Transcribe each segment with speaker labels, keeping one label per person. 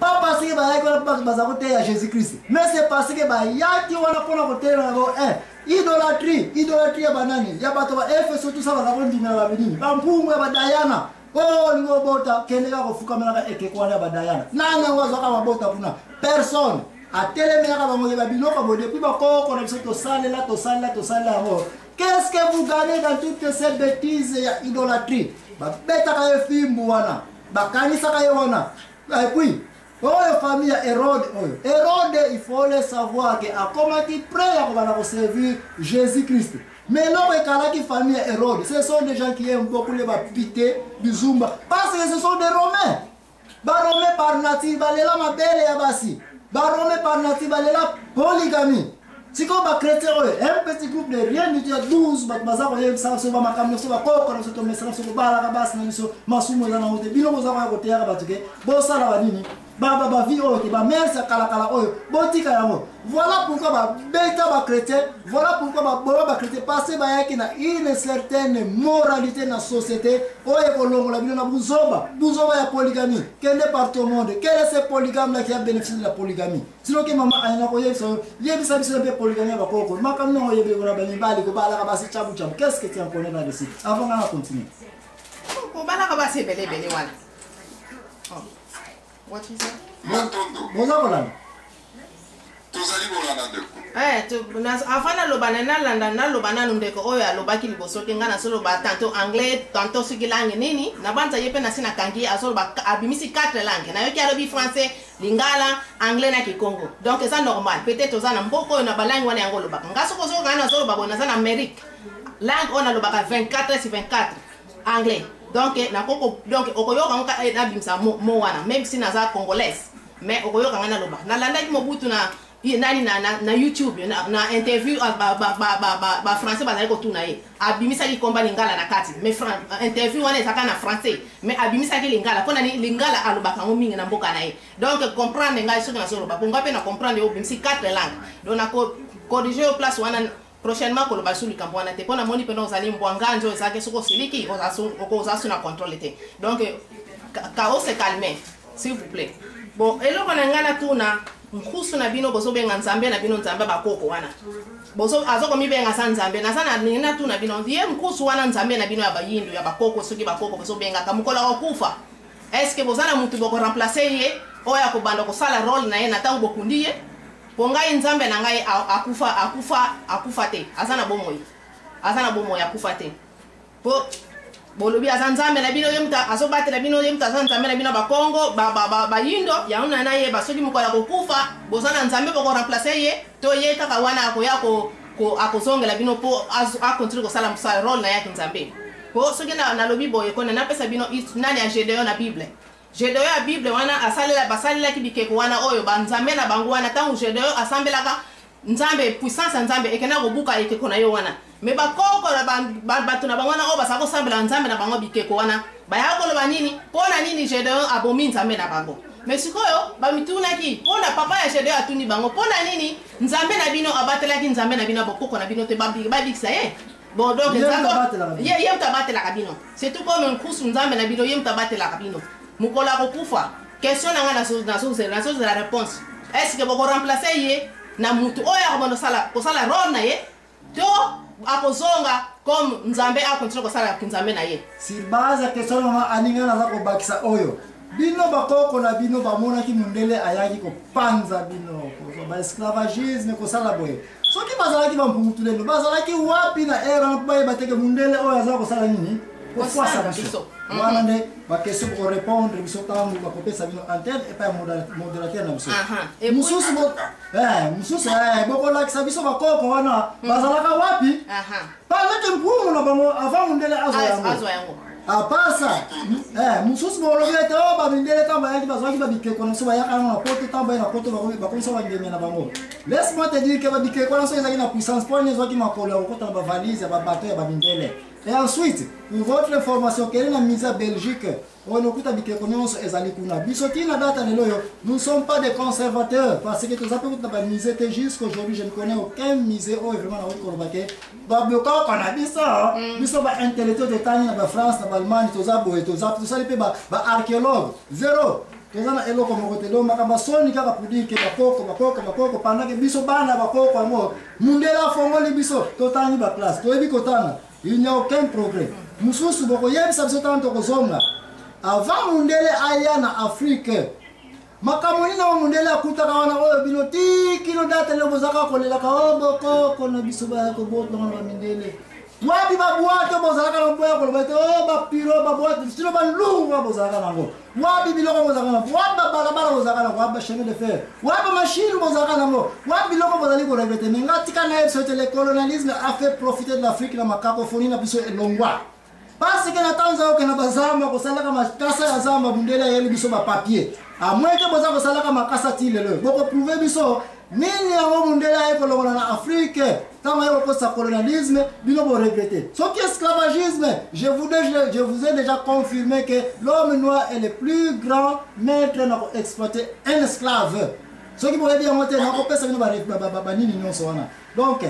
Speaker 1: Pas parce que y a Jésus-Christ, mais c'est parce que y a qui wana pona côté idolâtrie, idolâtrie ya banani, ya bato ba Efeso tout ça ba ndimela ba bidini. Ba mpungu ya ba Diana. Oh, lingo bota keneka kofuka melaka ekekwana ba Diana. Nanga ngwazo ka mabota kuna. Personne. A téléméra ba mo ba biloko bo depuis ba koko na biso to salela. Qu'est-ce que vous gagnez dans toutes ces bêtises ya idolâtrie? Ba beta ka efimbu wana. Ba kanisa ka yona. Et puis oh, famille Hérode, il faut le savoir que a comment il prie à servir Jésus-Christ. Mais là, la famille Hérode, ce sont des gens qui aiment beaucoup les pité, du zumba, parce que ce sont des Romains. Romains par nature, balela ma belle et abassi. Romains par nature, balela polygamie. Si on va chrétien, un petit groupe de rien du tout, 12, baza ko yem sa so ba makamno so ba koko na so to mesra so ba la bas na so masumo za na hote bino ko za ko te ya ba tuke bo sala ba nini ba vie o ke ba mersa kala oyo botika yango. Voilà pourquoi ba beta ba chrétien, voilà pourquoi ba chrétien passer ba yaki na une certaine moralité na société oyo ko longola bino na buzoba ya polygamie. Quel est par tout le monde? Quel est ce polygame là qui a bénéficié de la polygamie? Sinon que maman a ko yebisa biso be polygamie ba koko makamno yebe ko na bani bali ko bala ka basi chabu. Qu'est-ce que tu en connais là-dessus? Avant qu'on continue.
Speaker 2: Ko bala ka basi bele wala. What is that?
Speaker 1: Bonjour Roland.
Speaker 3: Tozali bolanda ndeko.
Speaker 2: Afana lobana na landa na lobana ndeko oyo alobaki liboso ke ngana solo ba tantôt anglais tantôt siki langue nini na banza yepe na sina kangi asolo ba abimisi 4 langues na yoki alobi français lingala anglais na kikongo. Donc c'est normal. Peut-être ozana mboko na balangue wana yango lobaka ngaso ko so ngana solo ba bona za na Amérique. Langue on a lobaka 24 sur 24 anglais. Donc na koko donc okoyoka nka na bimsa mo wana même si naza congolaise mais okoyoka ngana loba na landa ki mobutu na nani na YouTube na interview ba français bazali ko tuna ye abimisa ki komba lingala na kati mais interview wana ezaka na français mais abimisa ki lingala pona ni lingala alobaka ngo mingi na mboka na ye. Donc comprendre ngai soki na solo ba ponga pe na comprendre yo bimsi 4 langues donc na corriger au place wana prochainement ko loba suli kampo wana te pona moni pe no zali mbwanga njo ezake soko siliki ozasu na contrôle te. Donc chaos se calmer s'il vous plaît. Bon eloko na ngana tuna nkusu na bino boso benga nzambe na bino nzambe bakoko wana boso azoko mi benga sa nzambe na sana nina tuna bino ye nkusu wana nzambe na bino ya bayindu ya bakoko soki bakoko boso benga kamukola okufa. Est-ce que bozana mutu boko remplacer ye oya ko banda ko sala role na ye na tango bokundi ye pongai nzambe na ngai akufa te azana bomoyi akufa te po bolobi azanzambe na bino yemta asobate na bino yemta azanzambe na bino ba Congo ba yindo ya una na ye basoki mukola kokufa bozana nzambe boko remplacer ye to ye kaka wana akoya ko akozongela bino po a continue ko sala role na yaki nzambe po soki na lobi boye kona na pesa bino nani ya Gédéon na Bible. Gédéon ya Bible wana basalela ki bikeko wana oyo ba nzambe na bango wana tangu Gédéon asambelaka nzambe puissance nzambe ekena kobuka ekeko na yo wana me bakoko na bato na bango wana oyo basako sambela nzambe na bango bikeko wana baya koloba nini pona nini Gédéon abomi nzambe na bango me sikoyo bamitunaki pona papa ya Gédéon atuni bango pona nini nzambe na bino abatelaki nzambe na bino bokoko na bino te babikisa ye. Bon donc yem tabatela kabino c'est tout comme un coup nzambe na bino yem tabatela kabino mukola kokufa. Question nanga na la réponse. Est-ce que boko remplacer ye na mutu oya ko sala role na ye to akozonga comme nzambe a continue ko sala kinzambe na ye.
Speaker 1: Sur base question mama aninga na ko bakisa oyo bino bakoko na bino bamona ki mundele ayaki ko panza bino ko ba esclavagisme ko sala boye soki bazalaki bampungutu lelo bazalaki wapi na era na baye bateke mundele oyo azala ko sala nini ko fwasa biso wana nde ba question pour répondre biso tangu ba kopesa bino antenne et pas modérateur na biso mususu mususu boko lakisa biso bakoko wana bazalaka wapi palete mpungu na bango avant mundele azo yango apasa mususu bolobi ete o babindele tamba yaki bazwaki babikeko na so bayaka na poto tamba na poto bakomisa bangemia na bango. Laisse-moi te dire que babikeko na so ezaki na puissance pour nezwaki makolo okota na bavalise ya babato ya babindele. Et ensuite, pour votre information, quelle est la mise à Belgique? On okuta bikeko nyonso ezali kuna. Bisoti na data lelo yo, nous ne sommes pas des conservateurs parce que tout ça peut pas miser jusqu'aujourd'hui, je ne connais aucun musée où vraiment na haute kolobake. Baboko kana bisa, biso ba intellectuel de tani na ba France na ba Allemagne, to za boye to za to ça pe ba archéologue. Zéro. tozana eloko mokote lo makamba soni kaka pudi ke bakoko pendant que biso bana bakoko amo mundela fongoli biso totani ba classe toyebi kotana il n'y a aucun progrès mususu boko yebisa biso tanto kozonga avant mundele aya na Afrique makamoni na mundele akutaka wana oyo bino tikino date le bozaka kolela ka boko na biso ba ko botlo na mindele wapi babuato bozalaka na mpoya koloba te o bapiro babuato sino balungu bozalaka nango wapi biloko bozalaka nango wapi balabala bozalaka nango wapi chemin de fer wapi machine bozalaka nango wapi biloko bozali koregrete mais nga tika na yebiso ete le colonialisme a fait profiter de l'Afrique na makakophonie na biso elongwa parce que na tanza oke na bazamba kosalaka makasa ya zamba bundela yeli biso bapapier a moins que boza kosalaka makasa ti lelo boko prouver biso nini yango mundela ekolongola na Afrique tant yoko kosa colonialisme bino bo regretter ce qui est esclavagisme je vous ai déjà confirmé que l'homme noir est le plus grand maître na exploiter un esclave ce qui pourrait dire monter na ko pesa bino ba nini nyonso wana donc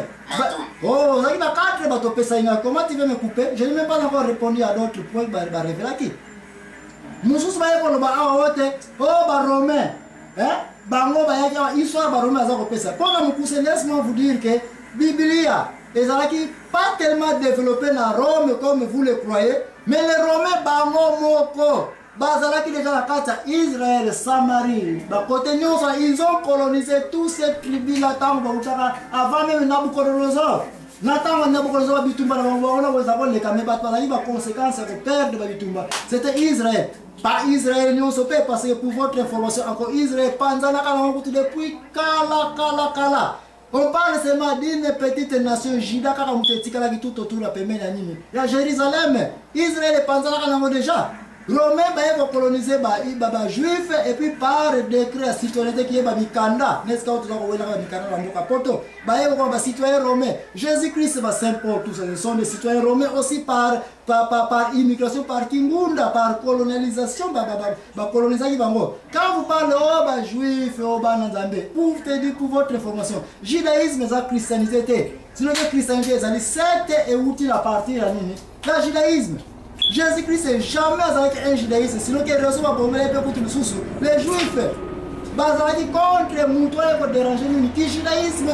Speaker 1: oh ça qui va quatre bato pesa inga comment tu veux me couper je n'ai même pas encore répondu à d'autres points ba révéler qui mususu ba yeko ba awote oh ba romain hein bango bayaki histoire ba romain za ko pesa pour na mukuse laisse-moi vous dire que Biblia ezalaki pas tellement développé na Rome comme vous le croyez mais les romains bango moko bazalaki déjà la carte Israël Samarie ba côté nyonso ils ont colonisé tous ces tribus là tango bautaka avant même Nabucodonosor na tango Nabucodonosor bitumba na bango ona bozako le kamé bato bazali ba conséquences de perdre ba bitumba c'était Israël pas Israël nyonso pe parce que pour votre information encore Israël panzana kana kutu depuis kala on parle seulement d'une petite nation Juda kaka mutetika la tout autour la pembe na nini ya Jérusalem Israël panzana kana déjà Romain va coloniser les juifs et puis par décret la citoyenneté qui est Mikanda, n'est-ce pas? Citoyens romains. Jésus-Christ va s'imposer tout ça. Ce sont des citoyens romains aussi par immigration, par Kingunda, par colonisation. Quand vous parlez aux juifs, aux Bananzambe, pour te dire pour votre information, judaïsme et la christianité, sinon la christianité, c'est 7 et outils à partir de la judaïsme. Jésus-Christ n'est jamais avec un judaïsme, sinon qu'il reçoit les juifs. Bazali contre Moutoua pour déranger le judaïsme.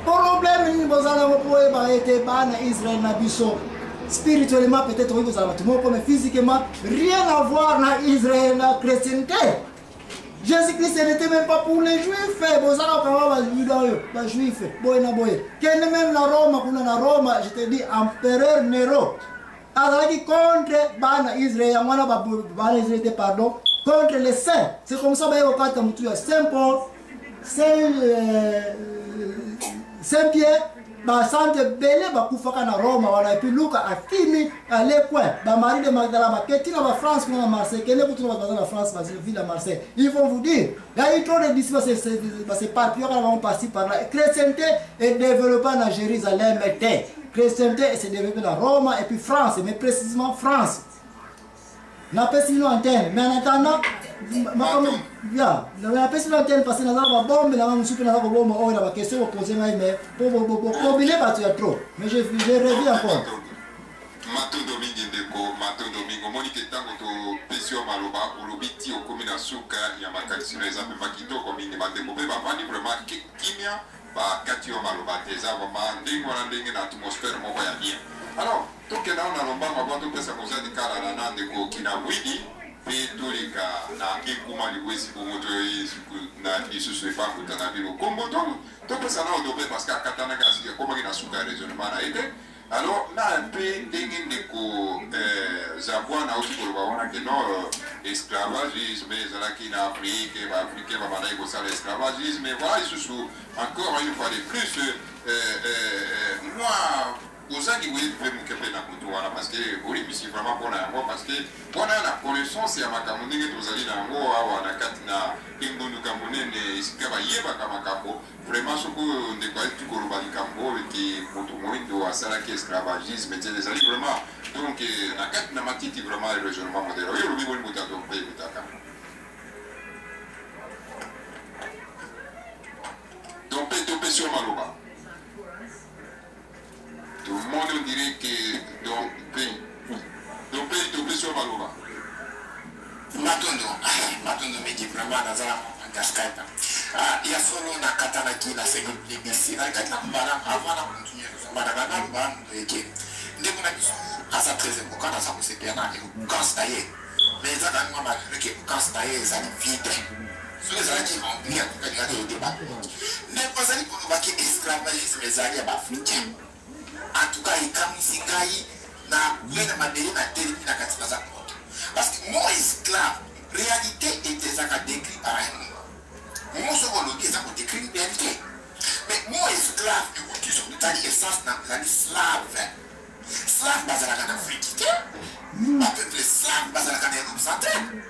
Speaker 1: Problème, nous avons été ban Israël Nabiso. Spirituellement, peut-être que vous avez mais physiquement, rien à voir avec Israël et la chrétienté. Jésus-Christ n'était même pas pour les juifs. Vous avez les juifs. Même la Rome, je te dis, empereur Nero. Azalaki contre bana Israël, bana Israël pardon, contre les saints. C'est comme ça que quand tu as Saint-Paul, Saint-Pierre, Sainte Belé, Bakoufaka na Rome, et puis Luca a fini à l'écoin. Marie de Magdala, Ketina va France, à Marseille, quelle est la France, la ville à Marseille. Ils vont vous dire, il y a eu trop de disciples, c'est pas pire, on va passer par là. La chrétienté est développée à Jérusalem, chrétienté s'est développée à Rome et puis France, mais précisément France. N'a pas si l'antenne, mais en attendant, n'a pas si l'antenne parce que nous avons une bombe, nous avons une soupe, nous avons une bombe, on a une question posée, mais pour combiner, tu as trop. Mais je reviens encore.
Speaker 3: Mato Domingo, Monique Tango, Pesio Maloba, Urubiti, au Komina Suka, Yamakatsi, les Ampes Makito, Komini, Mandekobé, Bavani, vraiment, Kimia, Katio Maloba, des Avamans, Dingo, l'atmosphère, mon voyage. Alors, tout que dans la lomba, ma boîte de pesa cosa di cara la nande ko kina widi, pe tolika na ekuma li wesi ko moto na isusu fa ko tana bilo kombo to pesa na odobe parce que katana ga si ko magina suka raisonnement na ete. Alors, na un peu dingin de ko zabwa na aussi ko ba wana que non esclavagisme zalaki na Afrique, ba Afrique ba bana ko ça l'esclavagisme, mais voilà isusu encore une fois de plus moi pour ça qui voulait faire mon café dans le couloir parce que oui mais c'est vraiment bon à moi parce que on a la connaissance et à ma camonde que vous allez dans le ou à la katina imbonu camonde ne sikaba yeba kama kambo vraiment ce que on est quoi du korobali kambo qui motomoindo à ça qui esclavagisme et des alliés vraiment donc la katina matiti vraiment le raisonnement moderne oui le bibo le mutato paye mutaka donc peut sur maloba. Tout le monde dirait que dans le pays, sur Maloba.
Speaker 4: Matondo, vraiment dans un gascata. Il y a solo na katana qui na seconde BBC. Na katana mbana avant na continuer. Mbana kana mbana eke. Ndeko na biso asa très important na sa ko sepia na e kanstaye. Mais ça quand moi malgré que kanstaye ça vide. Sur les années on bien que regarder le débat. Ne pas aller pour voir que esclavagisme les alliés africains. En tout cas, il kamisikai na wena madeli na termine na katika za moto. Parce que mon esclave réalité était ça décrit par un mon second ça peut décrire une réalité. Mais mon esclave qui sont de taille essence dans la slave. Slave basé à la Afrique. Pas peuple slave basé à la Europe centrale.